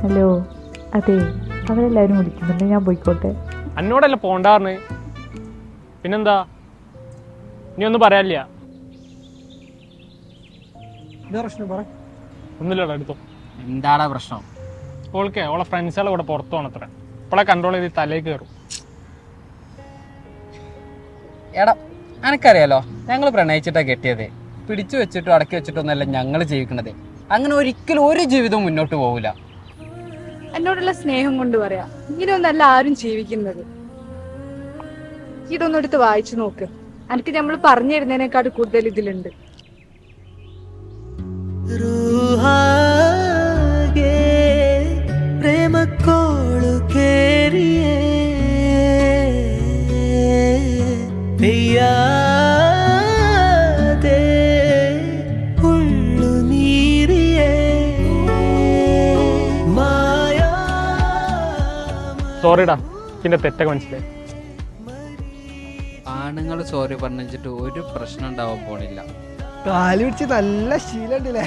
Hello, അതെ അവരെല്ലാവരും വിളിക്കുന്നുണ്ട്, ഞാൻ പോയിക്കോട്ടെ. എന്നോടല്ല പോണ്ടാർന്ന്. പിന്നെന്താ, ഇനി ഒന്നും പറയാനില്ല. ഒന്നുമില്ലടാ, എടുത്തോ. എന്താടാ പ്രശ്നം? ഓൾക്കേ ഓളെ ഫ്രണ്ട്സുകളെ കൂടെ പുറത്തു പോകണത്ര. ഇപ്പോളെ കൺട്രോൾ ചെയ്ത് തലയിൽ കയറും. എടാ, എനക്കറിയാലോ, ഞങ്ങൾ പ്രണയിച്ചിട്ടാ കെട്ടിയത്. പിടിച്ചു വെച്ചിട്ടോ അടക്കി വെച്ചിട്ടൊന്നല്ല ഞങ്ങൾ ജീവിക്കണത്. അങ്ങനെ ഒരിക്കലും ഒരു ജീവിതവും മുന്നോട്ട് പോകില്ല. എന്നോടുള്ള സ്നേഹം കൊണ്ട് പറയാ, ഇങ്ങനെയൊന്നല്ല ആരും ജീവിക്കുന്നത്. ഇതൊന്നും എടുത്ത് വായിച്ചു നോക്ക്. എനിക്ക് നമ്മൾ പറഞ്ഞു തരുന്നതിനേക്കാൾ കൂടുതൽ ഇതിലുണ്ട്. ಪ್ರೇಮಕ್ಕೋಳು ಕೇರಿಯೇ പെയ്യാതെ ഉള്ളു നീരിയേ മായാ. സോറിടാ, പിന്നെ തെറ്റൊക്കെ മനസ്സിലായി. ആണുങ്ങൾ സോറി പറഞ്ഞിട്ട് ഒരു പ്രശ്നം ഉണ്ടാവാൻ പോണില്ല. കാല് പിടിച്ച് നല്ല ശീലമുണ്ടല്ലേ?